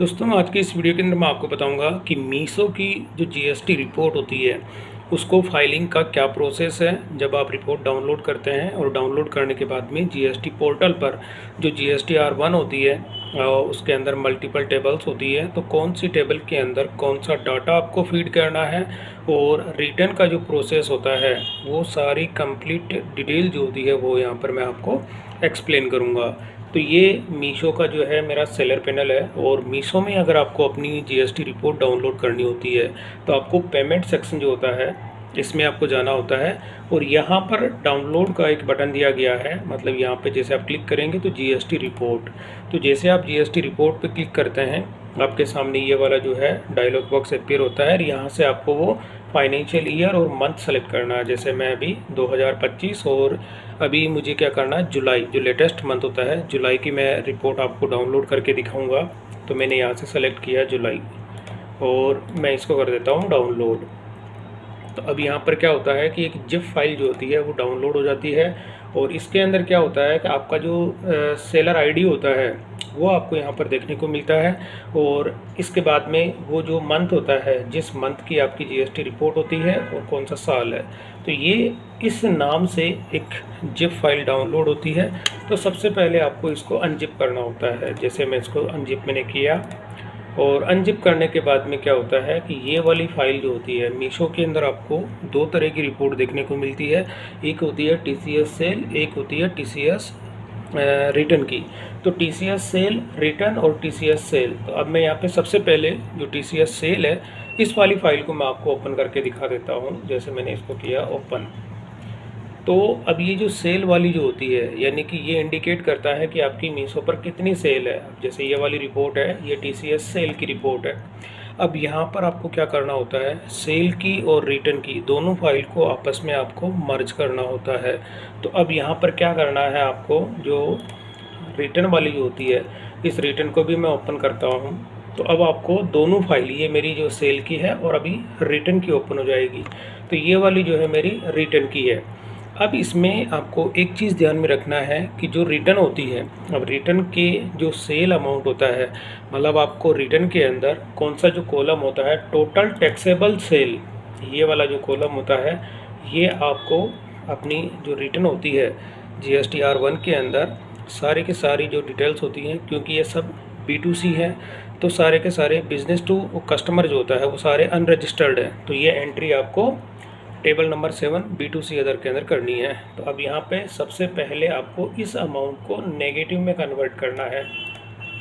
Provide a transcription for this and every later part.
दोस्तों आज की इस वीडियो के अंदर मैं आपको बताऊंगा कि मीशो की जो जीएसटी रिपोर्ट होती है उसको फाइलिंग का क्या प्रोसेस है। जब आप रिपोर्ट डाउनलोड करते हैं और डाउनलोड करने के बाद में जीएसटी पोर्टल पर जो जीएसटी R1 होती है उसके अंदर मल्टीपल टेबल्स होती है, तो कौन सी टेबल के अंदर कौन सा डाटा आपको फीड करना है और रिटर्न का जो प्रोसेस होता है वो सारी कंप्लीट डिटेल जो होती है वो यहाँ पर मैं आपको एक्सप्लेन करूँगा। तो ये मीशो का जो है मेरा सेलर पैनल है और मीशो में अगर आपको अपनी जीएसटी रिपोर्ट डाउनलोड करनी होती है तो आपको पेमेंट सेक्शन जो होता है इसमें आपको जाना होता है और यहाँ पर डाउनलोड का एक बटन दिया गया है। मतलब यहाँ पे जैसे आप क्लिक करेंगे तो जीएसटी रिपोर्ट, तो जैसे आप जीएसटी रिपोर्ट पे क्लिक करते हैं आपके सामने ये वाला जो है डायलॉग बॉक्स अपीयर होता है और यहाँ से आपको वो फाइनेंशियल ईयर और मंथ सेलेक्ट करना है। जैसे मैं अभी 2025 और अभी मुझे क्या करना है जुलाई, जो लेटेस्ट मंथ होता है जुलाई की मैं रिपोर्ट आपको डाउनलोड करके दिखाऊंगा। तो मैंने यहाँ से सेलेक्ट किया जुलाई और मैं इसको कर देता हूँ डाउनलोड। तो अब यहाँ पर क्या होता है कि एक जिप फाइल जो होती है वो डाउनलोड हो जाती है और इसके अंदर क्या होता है कि आपका जो सेलर आईडी होता है वो आपको यहाँ पर देखने को मिलता है और इसके बाद में वो जो मंथ होता है जिस मंथ की आपकी जीएसटी रिपोर्ट होती है और कौन सा साल है, तो ये इस नाम से एक जिप फाइल डाउनलोड होती है। तो सबसे पहले आपको इसको अनजिप करना होता है। जैसे मैं इसको अनजिप मैंने किया और अनजिप करने के बाद में क्या होता है कि ये वाली फ़ाइल जो होती है मीशो के अंदर आपको दो तरह की रिपोर्ट देखने को मिलती है। एक होती है टीसीएस सेल, एक होती है टीसीएस रिटर्न की। तो टीसीएस सेल रिटर्न और टीसीएस सेल, तो अब मैं यहाँ पे सबसे पहले जो टीसीएस सेल है इस वाली फ़ाइल को मैं आपको ओपन करके दिखा देता हूँ। जैसे मैंने इसको किया ओपन, तो अब ये जो सेल वाली जो होती है यानी कि ये इंडिकेट करता है कि आपकी मीशो पर कितनी सेल है। अब जैसे ये वाली रिपोर्ट है ये टीसीएस सेल की रिपोर्ट है। अब यहाँ पर आपको क्या करना होता है, सेल की और रिटर्न की दोनों फाइल को आपस में आपको मर्ज करना होता है। तो अब यहाँ पर क्या करना है आपको, जो रिटर्न वाली जो होती है इस रिटर्न को भी मैं ओपन करता हूँ। तो अब आपको दोनों फाइल, ये मेरी जो सेल की है और अभी रिटर्न की ओपन हो जाएगी। तो ये वाली जो है मेरी रिटर्न की है। अब इसमें आपको एक चीज़ ध्यान में रखना है कि जो रिटर्न होती है, अब रिटर्न के जो सेल अमाउंट होता है, मतलब आपको रिटर्न के अंदर कौन सा जो कॉलम होता है टोटल टैक्सेबल सेल, ये वाला जो कॉलम होता है ये आपको अपनी जो रिटर्न होती है जीएसटी R1 के अंदर सारी की सारी जो डिटेल्स होती हैं, क्योंकि ये सब B2C है तो सारे के सारे बिजनेस टू कस्टमर जो होता है वो सारे अनरजिस्टर्ड है। तो ये एंट्री आपको टेबल नंबर 7 B2C अदर के अंदर करनी है। तो अब यहाँ पे सबसे पहले आपको इस अमाउंट को नेगेटिव में कन्वर्ट करना है।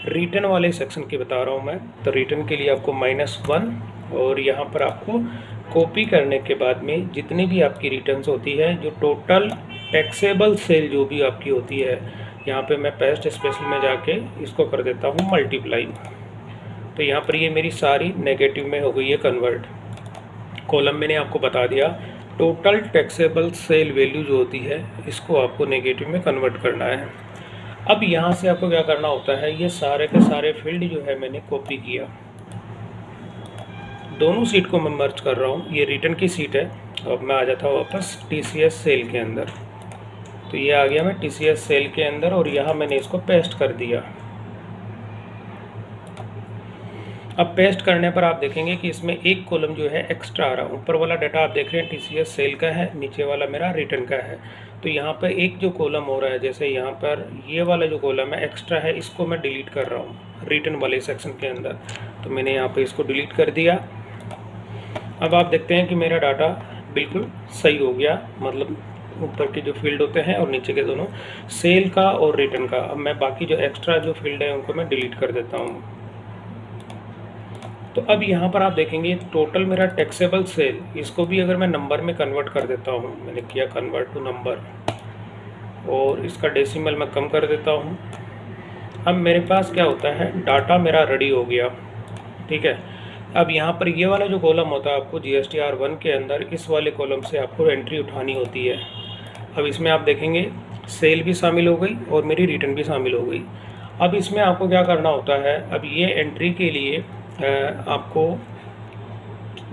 रिटर्न वाले सेक्शन की बता रहा हूँ मैं। तो रिटर्न के लिए आपको -1 और यहाँ पर आपको कॉपी करने के बाद में जितनी भी आपकी रिटर्न्स होती है, जो टोटल टैक्सेबल सेल जो भी आपकी होती है, यहाँ पे मैं पेस्ट स्पेशल में जाके इसको कर देता हूँ मल्टीप्लाई। तो यहाँ पर ये मेरी सारी नेगेटिव में हो गई है कन्वर्ट। कॉलम मैंने आपको बता दिया, टोटल टैक्सेबल सेल वैल्यू जो होती है इसको आपको नेगेटिव में कन्वर्ट करना है। अब यहाँ से आपको क्या करना होता है, ये सारे के सारे फील्ड जो है मैंने कॉपी किया, दोनों सीट को मैं मर्ज कर रहा हूँ। ये रिटर्न की सीट है। अब मैं आ जाता हूँ वापस टीसीएस सेल के अंदर। तो ये आ गया मैं टीसीएस सेल के अंदर और यहाँ मैंने इसको पेस्ट कर दिया। अब पेस्ट करने पर आप देखेंगे कि इसमें एक कॉलम जो है एक्स्ट्रा आ रहा है। ऊपर वाला डाटा आप देख रहे हैं टीसीएस सेल का है, नीचे वाला मेरा रिटर्न का है। तो यहाँ पर एक जो कॉलम हो रहा है, जैसे यहाँ पर ये वाला जो कॉलम है एक्स्ट्रा है, इसको मैं डिलीट कर रहा हूँ रिटर्न वाले सेक्शन के अंदर। तो मैंने यहाँ पर इसको डिलीट कर दिया। अब आप देखते हैं कि मेरा डाटा बिल्कुल सही हो गया, मतलब ऊपर के जो फील्ड होते हैं और नीचे के दोनों, सेल का और रिटर्न का। अब मैं बाकी जो एक्स्ट्रा जो फील्ड है उनको मैं डिलीट कर देता हूँ। तो अब यहाँ पर आप देखेंगे टोटल मेरा टैक्सेबल सेल, इसको भी अगर मैं नंबर में कन्वर्ट कर देता हूँ, मैंने किया कन्वर्ट टू नंबर और इसका डेसिमल मैं कम कर देता हूँ। अब मेरे पास क्या होता है, डाटा मेरा रेडी हो गया। ठीक है। अब यहाँ पर ये वाला जो कॉलम होता है आपको जीएसटी R1 के अंदर इस वाले कॉलम से आपको एंट्री उठानी होती है। अब इसमें आप देखेंगे सेल भी शामिल हो गई और मेरी रिटर्न भी शामिल हो गई। अब इसमें आपको क्या करना होता है, अब ये एंट्री के लिए आपको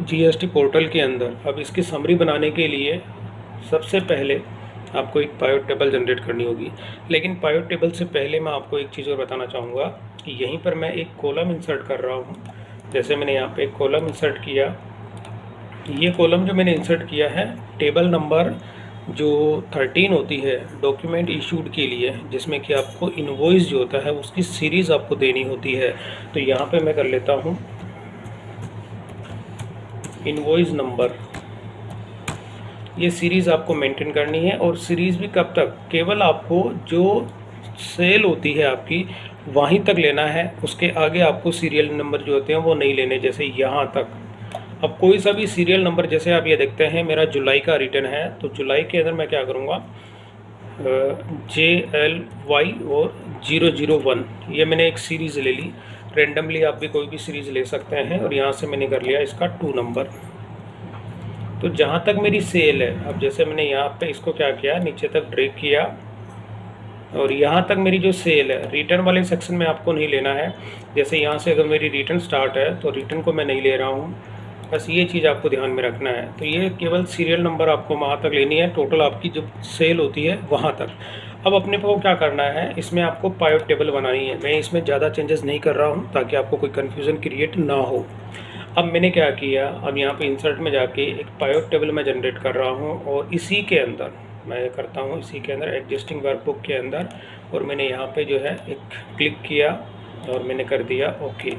जीएसटी पोर्टल के अंदर अब इसकी समरी बनाने के लिए सबसे पहले आपको एक पाइवट टेबल जनरेट करनी होगी। लेकिन पाइवट टेबल से पहले मैं आपको एक चीज़ और बताना चाहूँगा यहीं पर मैं एक कॉलम इंसर्ट कर रहा हूँ। जैसे मैंने यहाँ पे एक कॉलम इंसर्ट किया, ये कॉलम जो मैंने इंसर्ट किया है टेबल नंबर जो 13 होती है डॉक्यूमेंट इशूड के लिए, जिसमें कि आपको इनवॉइस जो होता है उसकी सीरीज़ आपको देनी होती है। तो यहाँ पे मैं कर लेता हूँ इनवॉइस नंबर, ये सीरीज़ आपको मेंटेन करनी है। और सीरीज़ भी कब तक, केवल आपको जो सेल होती है आपकी वहीं तक लेना है, उसके आगे आपको सीरियल नंबर जो होते हैं वो नहीं लेने, जैसे यहाँ तक। अब कोई सा भी सीरियल नंबर, जैसे आप ये देखते हैं मेरा जुलाई का रिटर्न है, तो जुलाई के अंदर मैं क्या करूँगा JLY और 001, ये मैंने एक सीरीज़ ले ली। रेंडमली आप भी कोई भी सीरीज़ ले सकते हैं। और यहाँ से मैंने कर लिया इसका 2 नंबर। तो जहाँ तक मेरी सेल है, अब जैसे मैंने यहाँ पे इसको क्या किया, नीचे तक ड्रैग किया, और यहाँ तक मेरी जो सेल है, रिटर्न वाले सेक्शन में आपको नहीं लेना है। जैसे यहाँ से अगर मेरी रिटर्न स्टार्ट है तो रिटर्न को मैं नहीं ले रहा हूँ, बस ये चीज़ आपको ध्यान में रखना है। तो ये केवल सीरियल नंबर आपको वहाँ तक लेनी है, टोटल आपकी जो सेल होती है वहाँ तक। अब अपने को क्या करना है, इसमें आपको पाइवट टेबल बनानी है। मैं इसमें ज़्यादा चेंजेस नहीं कर रहा हूँ ताकि आपको कोई कन्फ्यूज़न क्रिएट ना हो। अब मैंने क्या किया, अब यहाँ पे इंसर्ट में जाके एक पाइवट टेबल मैं जनरेट कर रहा हूँ, और इसी के अंदर मैं करता हूँ, इसी के अंदर एग्जिस्टिंग वर्कबुक के अंदर, और मैंने यहाँ पे जो है एक क्लिक किया और मैंने कर दिया ओके।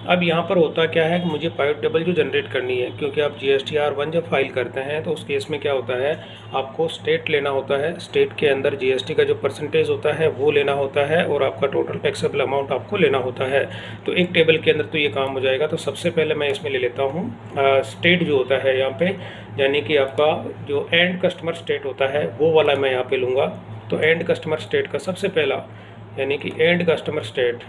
अब यहाँ पर होता क्या है कि मुझे पाइवट टेबल जो जनरेट करनी है, क्योंकि आप GSTR1 जब फाइल करते हैं तो उस केस में क्या होता है, आपको स्टेट लेना होता है। स्टेट के अंदर GST का जो परसेंटेज होता है वो लेना होता है, और आपका टोटल टैक्सेबल अमाउंट आपको लेना होता है। तो एक टेबल के अंदर तो ये काम हो जाएगा। तो सबसे पहले मैं इसमें ले लेता हूँ स्टेट जो होता है यहाँ पे, यानी कि आपका जो एंड कस्टमर स्टेट होता है वो वाला मैं यहाँ पे लूँगा। तो एंड कस्टमर स्टेट का सबसे पहला, यानी कि एंड कस्टमर स्टेट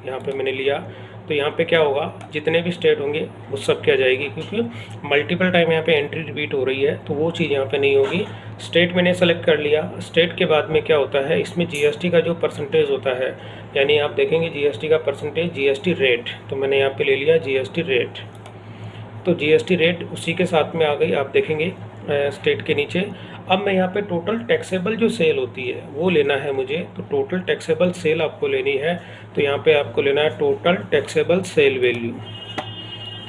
यहाँ पे मैंने लिया। तो यहाँ पे क्या होगा, जितने भी स्टेट होंगे वो सब क्या जाएगी, क्योंकि मल्टीपल टाइम यहाँ पे एंट्री रिपीट हो रही है, तो वो चीज़ यहाँ पे नहीं होगी। स्टेट मैंने सेलेक्ट कर लिया। स्टेट के बाद में क्या होता है, इसमें GST का जो परसेंटेज होता है, यानी आप देखेंगे GST का परसेंटेज, GST रेट, तो मैंने यहाँ पे ले लिया GST रेट। तो GST रेट उसी के साथ में आ गई, आप देखेंगे स्टेट के नीचे। अब मैं यहाँ पे टोटल टैक्सेबल जो सेल होती है वो लेना है मुझे। तो टोटल टैक्सेबल सेल आपको लेनी है, तो यहाँ पे आपको लेना है टोटल टैक्सेबल सेल वैल्यू।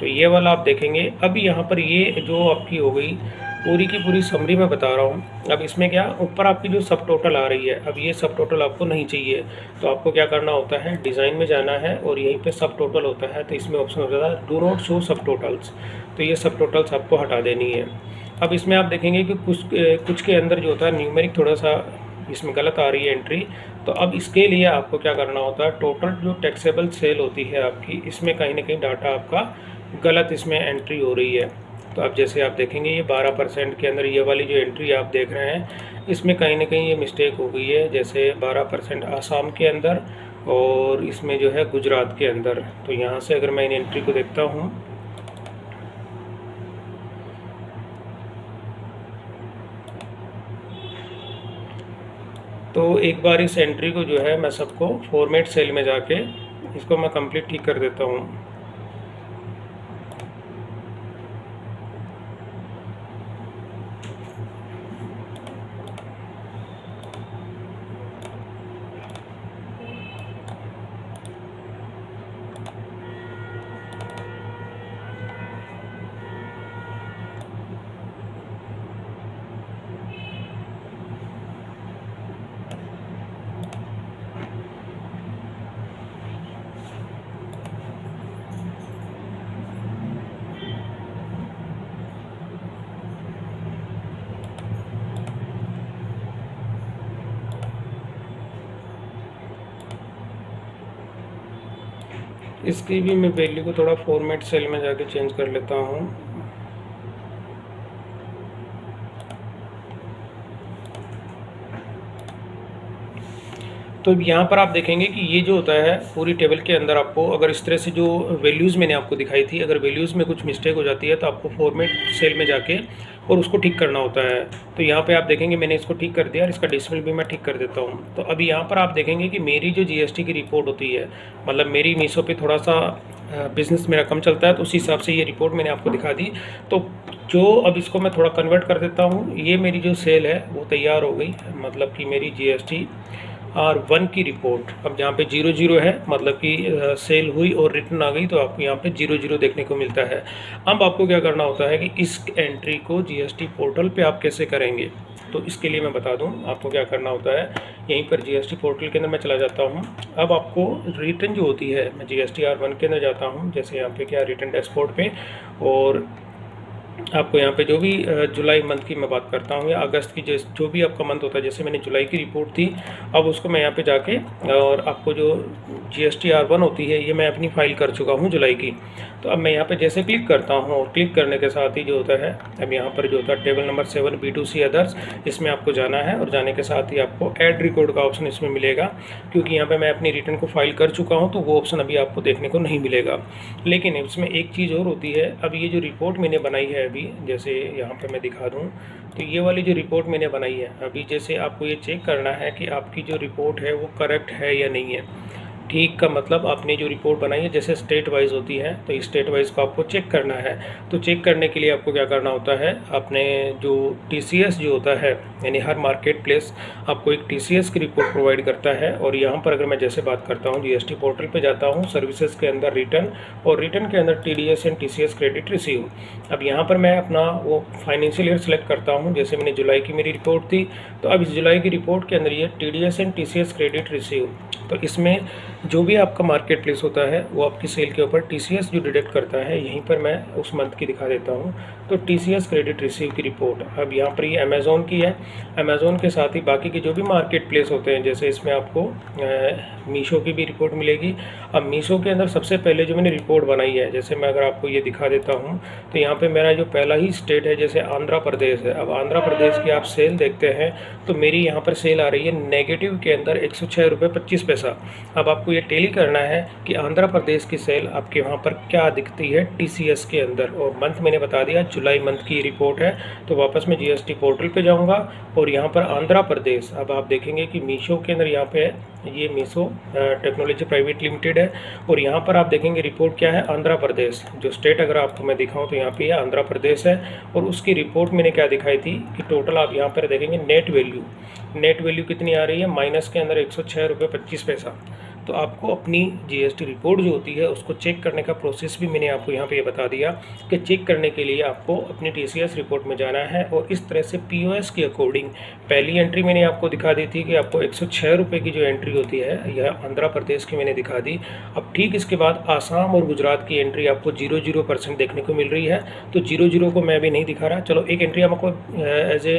तो ये वाला आप देखेंगे। अब यहाँ पर ये जो आपकी हो गई पूरी की पूरी समरी मैं बता रहा हूँ। अब इसमें क्या, ऊपर आपकी जो सब टोटल आ रही है, अब ये सब टोटल आपको नहीं चाहिए, तो आपको क्या करना होता है, डिज़ाइन में जाना है और यहीं पे सब टोटल होता है, तो इसमें ऑप्शन होता है डू नॉट शो सब टोटल्स। तो ये सब टोटल्स आपको हटा देनी है। अब इसमें आप देखेंगे कि कुछ के अंदर जो होता है न्यूमेरिक थोड़ा सा इसमें गलत आ रही है एंट्री। तो अब इसके लिए आपको क्या करना होता है, टोटल जो टैक्सेबल सेल होती है आपकी, इसमें कहीं ना कहीं डाटा आपका गलत इसमें एंट्री हो रही है। तो अब जैसे आप देखेंगे ये 12% के अंदर ये वाली जो एंट्री आप देख रहे हैं, इसमें कहीं ना कहीं ये मिस्टेक हो गई है। जैसे 12% आसाम के अंदर और इसमें जो है गुजरात के अंदर। तो यहाँ से अगर मैं इन एंट्री को देखता हूँ, तो एक बार इस एंट्री को जो है मैं सबको फॉर्मेट सेल में जाके इसको मैं कंप्लीट ठीक कर देता हूँ। इसकी भी मैं वैल्यू को थोड़ा फॉर्मेट सेल में जाके चेंज कर लेता हूँ। तो यहाँ पर आप देखेंगे कि ये जो होता है पूरी टेबल के अंदर, आपको अगर इस तरह से जो वैल्यूज़ मैंने आपको दिखाई थी, अगर वैल्यूज़ में कुछ मिस्टेक हो जाती है तो आपको फॉर्मेट सेल में जाके और उसको ठीक करना होता है। तो यहाँ पे आप देखेंगे मैंने इसको ठीक कर दिया और इसका डेसिमल भी मैं ठीक कर देता हूँ। तो अभी यहाँ पर आप देखेंगे कि मेरी जो GST की रिपोर्ट होती है, मतलब मेरी मीशो पे थोड़ा सा बिज़नेस मेरा कम चलता है, तो उसी हिसाब से ये रिपोर्ट मैंने आपको दिखा दी। तो जो अब इसको मैं थोड़ा कन्वर्ट कर देता हूँ, ये मेरी जो सेल है वो तैयार हो गई, मतलब कि मेरी GST R1 की रिपोर्ट। अब जहाँ पे 00 है मतलब कि सेल हुई और रिटर्न आ गई, तो आपको यहाँ पे 00 देखने को मिलता है। अब आपको क्या करना होता है कि इस एंट्री को जीएसटी पोर्टल पे आप कैसे करेंगे, तो इसके लिए मैं बता दूं आपको क्या करना होता है। यहीं पर जीएसटी पोर्टल के अंदर मैं चला जाता हूं। अब आपको रिटर्न जो होती है, मैं जीएसटी R1 के अंदर जाता हूं, जैसे यहाँ पे क्या रिटर्न डैशबोर्ड पे, और आपको यहाँ पे जो भी जुलाई मंथ की मैं बात करता हूँ या अगस्त की, जो भी आपका मंथ होता है, जैसे मैंने जुलाई की रिपोर्ट थी, अब उसको मैं यहाँ पे जाके और आपको जो जीएसटी R1 होती है ये मैं अपनी फ़ाइल कर चुका हूँ जुलाई की। तो अब मैं यहाँ पे जैसे क्लिक करता हूँ और क्लिक करने के साथ ही जो होता है, अब यहाँ पर जो होता है टेबल नंबर 7 B2C अदर्स, इसमें आपको जाना है और जाने के साथ ही आपको ऐड रिकॉर्ड का ऑप्शन इसमें मिलेगा। क्योंकि यहाँ पे मैं अपनी रिटर्न को फाइल कर चुका हूँ तो वो ऑप्शन अभी आपको देखने को नहीं मिलेगा। लेकिन इसमें एक चीज़ और होती है, अब ये जो रिपोर्ट मैंने बनाई है अभी, जैसे यहाँ पे मैं दिखा दूँ, तो ये वाली जो रिपोर्ट मैंने बनाई है अभी, जैसे आपको ये चेक करना है कि आपकी जो रिपोर्ट है वो करेक्ट है या नहीं है। ठीक का मतलब आपने जो रिपोर्ट बनाई है जैसे स्टेट वाइज होती है, तो इस स्टेट वाइज को आपको चेक करना है। तो चेक करने के लिए आपको क्या करना होता है, आपने जो टीसीएस जो होता है, यानी हर मार्केट प्लेस आपको एक टीसीएस की रिपोर्ट प्रोवाइड करता है। और यहाँ पर अगर मैं जैसे बात करता हूँ, जीएसटी पोर्टल पे जाता हूँ, सर्विसेज के अंदर रिटर्न, और रिटर्न के अंदर TDS and TCS credit receive. अब यहाँ पर मैं अपना वो फाइनेंशियल ईयर सेलेक्ट करता हूँ, जैसे मैंने जुलाई की मेरी रिपोर्ट थी, तो अब इस जुलाई की रिपोर्ट के अंदर ये TDS and TCS credit receive, तो इसमें जो भी आपका मार्केट प्लेस होता है वो आपकी सेल के ऊपर टीसीएस जो डिडक्ट करता है, यहीं पर मैं उस मंथ की दिखा देता हूँ। तो टीसीएस क्रेडिट रिसीव की रिपोर्ट, अब यहाँ पर ये अमेज़ॉन की है। अमेज़ॉन के साथ ही बाकी के जो भी मार्केट प्लेस होते हैं, जैसे इसमें आपको मीशो की भी रिपोर्ट मिलेगी। अब मीशो के अंदर सबसे पहले जो मैंने रिपोर्ट बनाई है, जैसे मैं अगर आपको ये दिखा देता हूँ, तो यहाँ पे मेरा जो पहला ही स्टेट है जैसे आंध्र प्रदेश है। अब आंध्र प्रदेश की आप सेल देखते हैं तो मेरी यहाँ पर सेल आ रही है नेगेटिव के अंदर 106 रुपये 25 पैसा। अब आपको ये टेली करना है कि आंध्र प्रदेश की सेल आपके वहाँ पर क्या दिखती है टीसीएस के अंदर, और मंथ मैंने बता दिया जुलाई मंथ की रिपोर्ट है। तो वापस मैं जीएसटी पोर्टल पे जाऊँगा और यहाँ पर आंध्र प्रदेश, अब आप देखेंगे कि मीशो के अंदर यहाँ पे ये मीशो टेक्नोलॉजी प्राइवेट लिमिटेड है, और यहाँ पर आप देखेंगे रिपोर्ट क्या है, आंध्र प्रदेश। जो स्टेट अगर आपको मैं दिखाऊँ तो यहाँ पे आंध्र प्रदेश है, और उसकी रिपोर्ट मैंने क्या दिखाई थी कि टोटल आप यहाँ पर देखेंगे नेट वैल्यू कितनी आ रही है, माइनस के अंदर 106 रुपये 25 पैसा। तो आपको अपनी जीएसटी रिपोर्ट जो होती है उसको चेक करने का प्रोसेस भी मैंने आपको यहाँ पे ये बता दिया कि चेक करने के लिए आपको अपनी टीसीएस रिपोर्ट में जाना है, और इस तरह से पीओएस के अकॉर्डिंग पहली एंट्री मैंने आपको दिखा दी थी कि आपको 106 रुपये की जो एंट्री होती है, यह आंध्र प्रदेश की मैंने दिखा दी। अब ठीक इसके बाद आसाम और गुजरात की एंट्री आपको 00% देखने को मिल रही है। तो 00 को मैं अभी नहीं दिखा रहा, चलो एक एंट्री आपको एज ए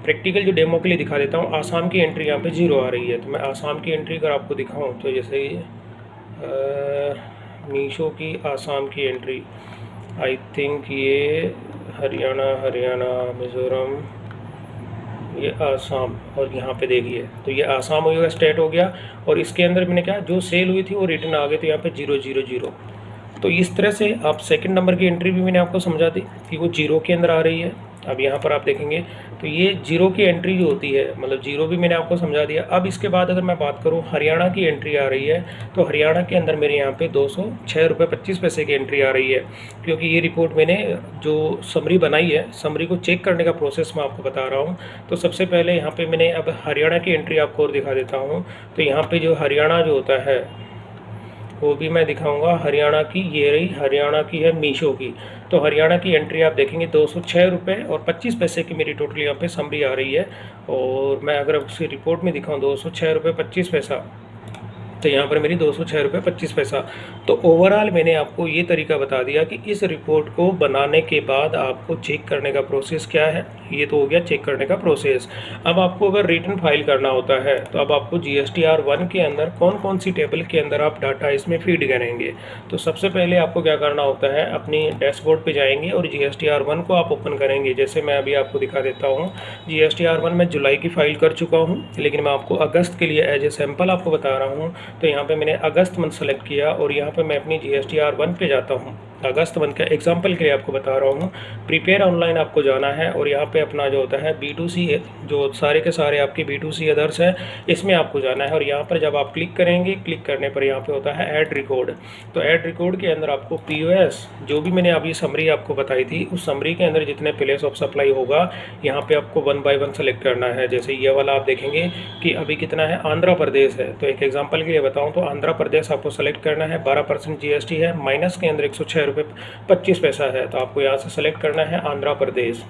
प्रैक्टिकल जो डेमो के लिए दिखा देता हूँ। आसाम की एंट्री यहाँ पे 0 आ रही है, तो मैं आसाम की एंट्री अगर आपको दिखाऊँ तो जैसे मीशो की आसाम की एंट्री, आई थिंक ये हरियाणा मिज़ोरम, ये आसाम, और यहाँ पे देखिए तो ये आसाम हो गया, स्टेट हो गया, और इसके अंदर मैंने क्या जो सेल हुई थी वो रिटर्न आ गई, तो यहाँ पे 000। तो इस तरह से आप सेकंड नंबर की एंट्री भी मैंने आपको समझा दी कि वो 0 के अंदर आ रही है। अब यहाँ पर आप देखेंगे तो ये 0 की एंट्री जो होती है, मतलब 0 भी मैंने आपको समझा दिया। अब इसके बाद अगर मैं बात करूँ हरियाणा की एंट्री आ रही है, तो हरियाणा के अंदर मेरे यहाँ पे 206 रुपये 25 पैसे की एंट्री आ रही है। क्योंकि ये रिपोर्ट मैंने जो समरी बनाई है, समरी को चेक करने का प्रोसेस मैं आपको बता रहा हूँ। तो सबसे पहले यहाँ पर मैंने अब हरियाणा की एंट्री आपको और दिखा देता हूँ। तो यहाँ पर जो हरियाणा जो होता है वो भी मैं दिखाऊंगा। हरियाणा की ये रही, हरियाणा की है मीशो की। तो हरियाणा की एंट्री आप देखेंगे 206 रुपये और 25 पैसे की मेरी टोटल यहाँ पे समरी आ रही है। और मैं अगर उसी रिपोर्ट में दिखाऊँ 206 रुपये 25 पैसा, तो यहाँ पर मेरी 206 रुपये 25 पैसा। तो ओवरऑल मैंने आपको ये तरीका बता दिया कि इस रिपोर्ट को बनाने के बाद आपको चेक करने का प्रोसेस क्या है। ये तो हो गया चेक करने का प्रोसेस। अब आपको अगर रिटर्न फाइल करना होता है तो अब आपको जीएसटी R1 के अंदर कौन कौन सी टेबल के अंदर आप डाटा इसमें फीड करेंगे। तो सबसे पहले आपको क्या करना होता है, अपनी डैशबोर्ड पे जाएंगे और जीएसटी R1 को आप ओपन करेंगे। जैसे मैं अभी आपको दिखा देता हूँ, जीएसटी R1 मैं जुलाई की फ़ाइल कर चुका हूँ, लेकिन मैं आपको अगस्त के लिए एज ए सैम्पल आपको बता रहा हूँ। तो यहाँ पे मैंने अगस्त मंथ सेलेक्ट किया और यहाँ पे मैं अपनी जीएसटी R1 पे जाता हूँ। अगस्त मंथ का एग्जांपल के लिए आपको बता रहा हूँ। प्रिपेयर ऑनलाइन आपको जाना है और यहाँ पे अपना जो होता है B2C जो सारे के सारे आपके B2C अदर्स हैं इसमें आपको जाना है। और यहाँ पर जब आप क्लिक करेंगे, क्लिक करने पर यहाँ पे होता है ऐड रिकॉर्ड। तो ऐड रिकॉर्ड के अंदर आपको POS जो भी मैंने अभी समरी आपको बताई थी उस समरी के अंदर जितने प्लेस ऑफ सप्लाई होगा यहाँ पे आपको 1 बाय 1 सेलेक्ट करना है। जैसे ये वाला आप देखेंगे कि अभी कितना है, आंध्र प्रदेश है। तो एक एग्जांपल के लिए बताऊं तो आंध्र प्रदेश आपको सेलेक्ट करना है, 12% GST है, माइनस के अंदर 106 रुपये 25 पैसा है। तो आपको यहाँ से सेलेक्ट करना है आंध्र प्रदेश।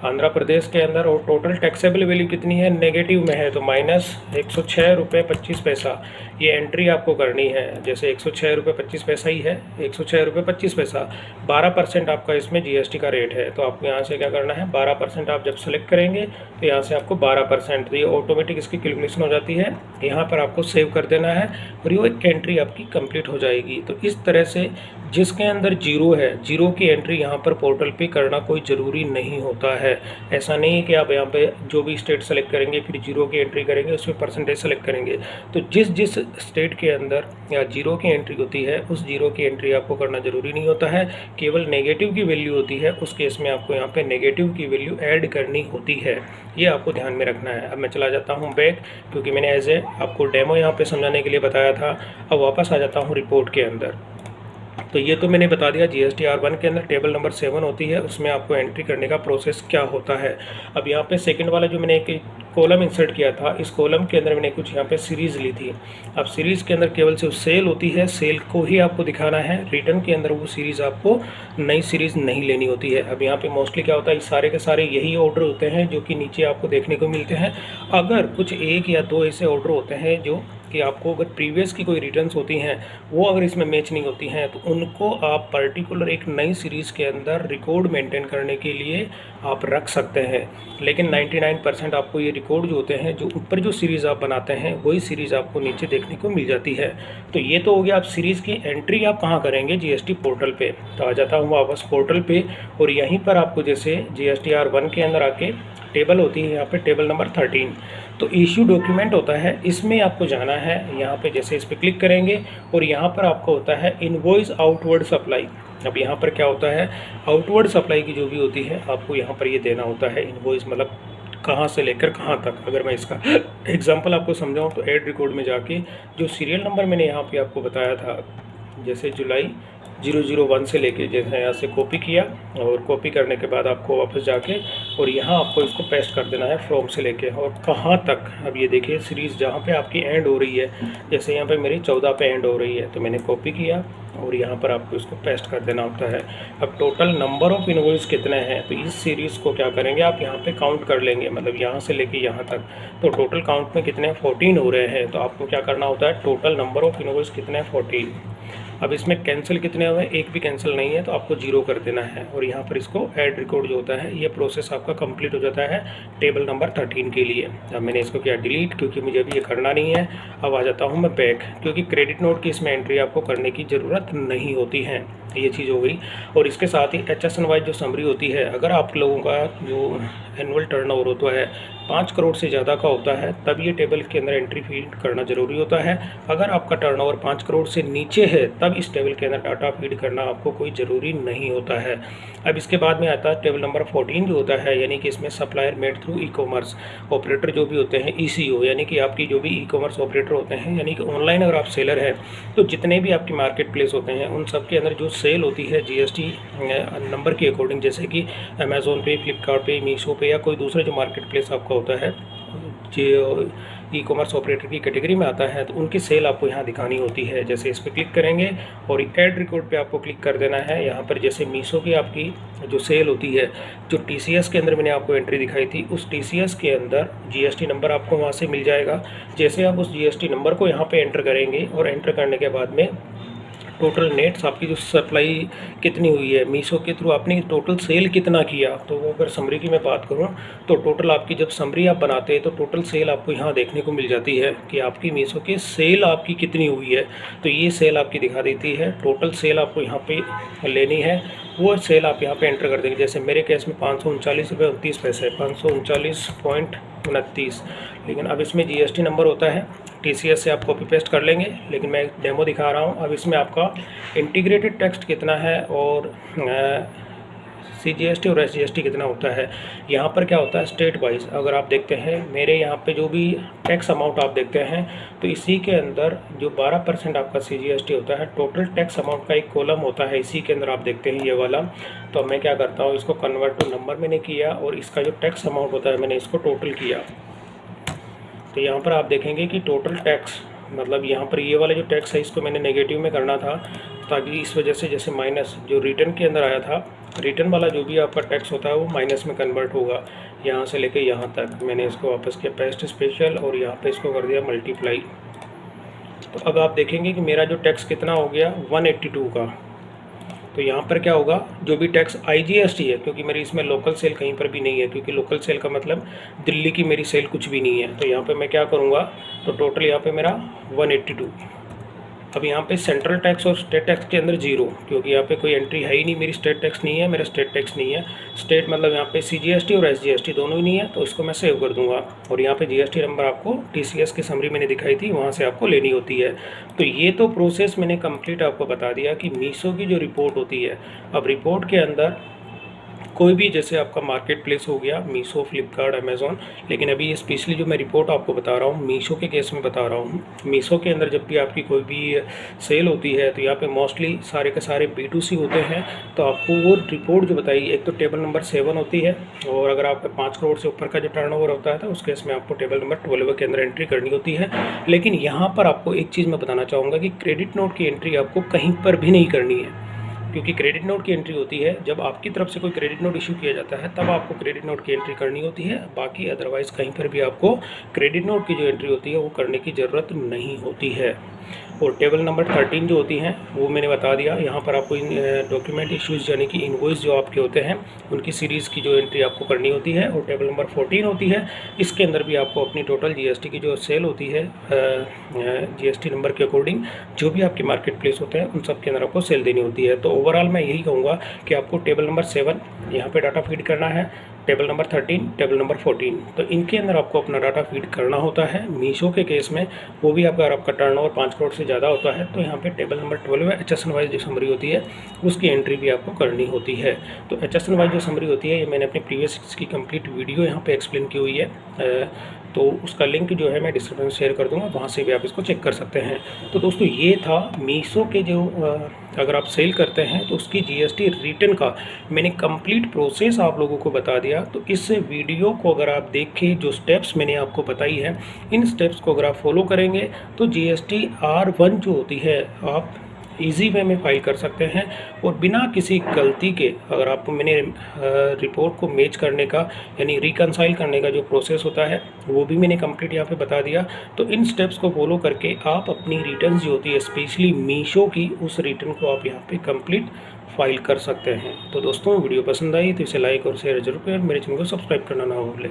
आंध्र प्रदेश के अंदर और टोटल टैक्सेबल वैल्यू कितनी है, नेगेटिव में है, तो माइनस 106 रुपये 25 पैसा ये एंट्री आपको करनी है। जैसे 106 रुपये 25 पैसा ही है, 106 रुपये 25 पैसा, 12% आपका इसमें GST का रेट है। तो आपको यहाँ से क्या करना है, 12% आप जब सेलेक्ट करेंगे तो यहाँ से आपको 12%, तो ये ऑटोमेटिक इसकी कैलकुलेशन हो जाती है। यहाँ पर आपको सेव कर देना है और ये एंट्री आपकी कंप्लीट हो जाएगी। तो इस तरह से जिसके अंदर जीरो है, जीरो की एंट्री यहाँ पर पोर्टल पे करना कोई ज़रूरी नहीं होता है। ऐसा नहीं है कि आप यहाँ पे जो भी स्टेट सेलेक्ट करेंगे फिर जीरो की एंट्री करेंगे, उसमें परसेंटेज सेलेक्ट करेंगे। तो जिस स्टेट के अंदर या जीरो की एंट्री होती है उस जीरो की एंट्री आपको करना ज़रूरी नहीं होता है। केवल नेगेटिव की वैल्यू होती है, उस केस में आपको यहाँ पे नेगेटिव की वैल्यू ऐड करनी होती है। ये आपको ध्यान में रखना है। अब मैं चला जाता हूँ बैक, क्योंकि मैंने एज ए आपको डेमो यहाँ पे समझाने के लिए बताया था। अब वापस आ जाता हूँ रिपोर्ट के अंदर। तो ये तो मैंने बता दिया GSTR1 के अंदर टेबल नंबर 7 होती है, उसमें आपको एंट्री करने का प्रोसेस क्या होता है। अब यहाँ पे सेकंड वाला जो मैंने एक कॉलम इंसर्ट किया था, इस कॉलम के अंदर मैंने कुछ यहाँ पे सीरीज़ ली थी। अब सीरीज़ के अंदर केवल सिर्फ सेल होती है, सेल को ही आपको दिखाना है। रिटर्न के अंदर वो सीरीज़ आपको नई सीरीज़ नहीं लेनी होती है। अब यहाँ पे मोस्टली क्या होता है, सारे के सारे यही ऑर्डर होते हैं जो कि नीचे आपको देखने को मिलते हैं। अगर कुछ 1 या 2 ऐसे ऑर्डर होते हैं जो कि आपको अगर प्रीवियस की कोई रिटर्न्स होती हैं वो अगर इसमें मैच नहीं होती हैं तो उनको आप पर्टिकुलर एक नई सीरीज़ के अंदर रिकॉर्ड मेंटेन करने के लिए आप रख सकते हैं। लेकिन 99% आपको ये रिकॉर्ड जो होते हैं, जो ऊपर जो सीरीज़ आप बनाते हैं वही सीरीज़ आपको नीचे देखने को मिल जाती है। तो ये तो हो गया। आप सीरीज़ की एंट्री आप कहाँ करेंगे, GST पोर्टल पे। तो आ जाता हूँ वापस पोर्टल पे और यहीं पर आपको जैसे GSTR1 के अंदर आके टेबल होती है यहाँ पे टेबल नंबर 13, तो इशू डॉक्यूमेंट होता है, इसमें आपको जाना है। यहाँ पे जैसे इस पर क्लिक करेंगे और यहाँ पर आपको होता है इनवॉइस आउटवर्ड सप्लाई। अब यहाँ पर क्या होता है, आउटवर्ड सप्लाई की जो भी होती है आपको यहाँ पर ये देना होता है। इनवॉइस मतलब कहाँ से लेकर कहाँ तक। अगर मैं इसका एग्जांपल आपको समझाऊँ तो ऐड रिकॉर्ड में जाके जो सीरियल नंबर मैंने यहाँ पे आपको बताया था, जैसे जुलाई 001 से लेके, जैसे यहाँ से कॉपी किया और कॉपी करने के बाद आपको वापस जाके और यहाँ आपको इसको पेस्ट कर देना है फ्रॉम से लेके और कहाँ तक। अब ये देखिए सीरीज़ जहाँ पे आपकी एंड हो रही है, जैसे यहाँ पे मेरी 14 पे एंड हो रही है, तो मैंने कॉपी किया और यहाँ पर आपको इसको पेस्ट कर देना होता है। अब टोटल नंबर ऑफ़ इनवॉइस कितने हैं, तो इस सीरीज़ को क्या करेंगे आप यहाँ पे काउंट कर लेंगे, मतलब यहाँ से लेके यहाँ तक। तो टोटल काउंट में कितने 14 हो रहे हैं। तो आपको क्या करना होता है, टोटल नंबर ऑफ़ इनवॉइस कितने हैं 14। अब इसमें कैंसिल कितने हुए, एक भी कैंसिल नहीं है, तो आपको 0 कर देना है और यहाँ पर इसको ऐड रिकॉर्ड जो होता है ये प्रोसेस आपका कंप्लीट हो जाता है टेबल नंबर 13 के लिए। अब मैंने इसको किया डिलीट, क्योंकि मुझे अभी ये करना नहीं है। अब आ जाता हूँ मैं बैक, क्योंकि क्रेडिट नोट की इसमें एंट्री आपको करने की ज़रूरत नहीं होती है। ये चीज़ हो गई। और इसके साथ ही HSN वाइज जो समरी होती है, अगर आप लोगों का जो एनुअल टर्नओवर होता है 5 करोड़ से ज़्यादा का होता है तब ये टेबल के अंदर एंट्री फीड करना ज़रूरी होता है। अगर आपका टर्नओवर 5 करोड़ से नीचे है तब इस टेबल के अंदर डाटा फीड करना आपको कोई ज़रूरी नहीं होता है। अब इसके बाद में आता है टेबल नंबर 14 जो होता है, यानी कि इसमें supplier made through e-commerce operator जो भी होते हैं, ECO यानी कि आपकी जो भी ई-कॉमर्स ऑपरेटर होते हैं, यानी कि ऑनलाइन अगर आप सेलर हैं तो जितने भी आपकी मार्केट प्लेस होते हैं उन सब के अंदर जो सेल होती है GST नंबर के अकॉर्डिंग, जैसे कि अमेज़ोन पे, फ्लिपकार्ट पे, मीशो पे या कोई दूसरा जो मार्केट प्लेस आपका होता है जो ई-कॉमर्स ऑपरेटर की कैटेगरी में आता है, तो उनकी सेल आपको यहाँ दिखानी होती है। जैसे इस पर क्लिक करेंगे और ऐड रिकॉर्ड पे आपको क्लिक कर देना है। यहाँ पर जैसे मीशो की आपकी जो सेल होती है, जो TCS के अंदर मैंने आपको एंट्री दिखाई थी, उस TCS के अंदर GST नंबर आपको वहाँ से मिल जाएगा। जैसे आप उस GST नंबर को यहाँ पर एंटर करेंगे और एंटर करने के बाद में टोटल नेट्स आपकी जो सप्लाई कितनी हुई है, मीशो के थ्रू आपने टोटल सेल कितना किया, तो वो अगर समरी की मैं बात करूं तो टोटल आपकी जब समरी आप बनाते हैं तो टोटल सेल आपको यहाँ देखने को मिल जाती है कि आपकी मीशो की सेल आपकी कितनी हुई है। तो ये सेल आपकी दिखा देती है। टोटल सेल आपको यहाँ पे लेनी है, वो सेल आप यहाँ पे एंटर कर देंगे। जैसे मेरे केस में 539 रुपये 29 पैसे, 539.29। लेकिन अब इसमें GST नंबर होता है TCS से आप कॉपी पेस्ट कर लेंगे, लेकिन मैं डेमो दिखा रहा हूँ। अब इसमें आपका इंटीग्रेटेड टेक्स्ट कितना है और CGST और SGST कितना होता है। यहाँ पर क्या होता है स्टेट वाइज, अगर आप देखते हैं मेरे यहाँ पे जो भी टैक्स अमाउंट आप देखते हैं तो इसी के अंदर जो 12% आपका CGST होता है, टोटल टैक्स अमाउंट का एक कॉलम होता है, इसी के अंदर आप देखते हैं ये वाला। तो मैं क्या करता हूँ, इसको कन्वर्ट टू नंबर मैंने किया और इसका जो टैक्स अमाउंट होता है मैंने इसको टोटल किया। तो यहाँ पर आप देखेंगे कि टोटल टैक्स मतलब यहाँ पर ये वाला जो टैक्स है इसको मैंने नेगेटिव में करना था, ताकि इस वजह से जैसे माइनस जो रिटर्न के अंदर आया था, रिटर्न वाला जो भी आपका टैक्स होता है वो माइनस में कन्वर्ट होगा। यहाँ से लेके यहाँ तक मैंने इसको वापस किया पेस्ट स्पेशल और यहाँ पे इसको कर दिया मल्टीप्लाई। तो अब आप देखेंगे कि मेरा जो टैक्स कितना हो गया 182 का। तो यहाँ पर क्या होगा, जो भी टैक्स IGST है, क्योंकि मेरी इसमें लोकल सेल कहीं पर भी नहीं है, क्योंकि लोकल सेल का मतलब दिल्ली की मेरी सेल कुछ भी नहीं है। तो यहाँ पे मैं क्या करूँगा, तो टोटल यहाँ पे मेरा 182। अब यहाँ पे सेंट्रल टैक्स और स्टेट टैक्स के अंदर 0, क्योंकि यहाँ पे कोई एंट्री है ही नहीं, मेरी स्टेट टैक्स नहीं है, मेरा स्टेट टैक्स नहीं है। स्टेट मतलब यहाँ पे CGST और SGST दोनों ही नहीं है, तो इसको मैं सेव कर दूंगा। और यहाँ पे GST नंबर आपको TCS की समरी मैंने दिखाई थी, वहाँ से आपको लेनी होती है। तो ये तो प्रोसेस मैंने कंप्लीट आपको बता दिया कि मीशो की जो रिपोर्ट होती है। अब रिपोर्ट के अंदर कोई भी, जैसे आपका मार्केट प्लेस हो गया मीशो, फ्लिपकार्ट, अमेज़ॉन, लेकिन अभी ये स्पेशली जो मैं रिपोर्ट आपको बता रहा हूँ मीशो के केस में बता रहा हूँ। मीशो के अंदर जब भी आपकी कोई भी सेल होती है तो यहाँ पे मोस्टली सारे के सारे B2C होते हैं। तो आपको वो रिपोर्ट जो बताई, एक तो टेबल नंबर 7 होती है, और अगर आपका 5 करोड़ से ऊपर का जो टर्नओवर होता है तो उस केस में आपको टेबल नंबर 12 के अंदर एंट्री करनी होती है। लेकिन यहाँ पर आपको एक चीज़ मैं बताना चाहूँगा कि क्रेडिट नोट की एंट्री आपको कहीं पर भी नहीं करनी है, क्योंकि क्रेडिट नोट की एंट्री होती है जब आपकी तरफ से कोई क्रेडिट नोट इशू किया जाता है, तब आपको क्रेडिट नोट की एंट्री करनी होती है। बाकी अदरवाइज़ कहीं पर भी आपको क्रेडिट नोट की जो एंट्री होती है वो करने की ज़रूरत नहीं होती है। और टेबल नंबर 13 जो होती हैं वो मैंने बता दिया। यहाँ पर आपको डॉक्यूमेंट इश्यूज़ यानी कि इनवॉइस जो आपके होते हैं उनकी सीरीज़ की जो एंट्री आपको करनी होती है। और टेबल नंबर 14 होती है, इसके अंदर भी आपको अपनी टोटल GST की जो सेल होती है GST नंबर के अकॉर्डिंग जो भी आपके मार्केट प्लेस होते हैं उन सब के अंदर आपको सेल देनी होती है। तो ओवरऑल मैं यही कहूँगा कि आपको टेबल नंबर 7 यहाँ पे डाटा फीड करना है, टेबल नंबर 13, टेबल नंबर 14, तो इनके अंदर आपको अपना डाटा फीड करना होता है। मीशो के केस में वो भी अगर आपका टर्नओवर 5 करोड़ से ज़्यादा होता है तो यहाँ पे टेबल नंबर 12 HSN वाइज जो समरी होती है उसकी एंट्री भी आपको करनी होती है। तो HSN वाइज जो समरी होती है ये मैंने अपने प्रीवियस की कंप्लीट वीडियो यहाँ पे एक्सप्लेन की हुई है, तो उसका लिंक जो है मैं डिस्क्रिप्शन में शेयर कर दूंगा, वहाँ से भी आप इसको चेक कर सकते हैं। तो दोस्तों ये था मीशो के जो अगर आप सेल करते हैं तो उसकी GST रिटर्न का मैंने कंप्लीट प्रोसेस आप लोगों को बता दिया। तो इस वीडियो को अगर आप देखें, जो स्टेप्स मैंने आपको बताई है, इन स्टेप्स को अगर आप फॉलो करेंगे तो GST R1 जो होती है आप इजी वे में फाइल कर सकते हैं। और बिना किसी गलती के, अगर आपको मैंने रिपोर्ट को मैच करने का यानी रिकंसाइल करने का जो प्रोसेस होता है वो भी मैंने कंप्लीट यहाँ पे बता दिया। तो इन स्टेप्स को फॉलो करके आप अपनी रिटर्न जो होती है स्पेशली मीशो की, उस रिटर्न को आप यहाँ पे कंप्लीट फाइल कर सकते हैं। तो दोस्तों वीडियो पसंद आई तो इसे लाइक और शेयर जरूर करें, मेरे चैनल को सब्सक्राइब करना ना भूलें।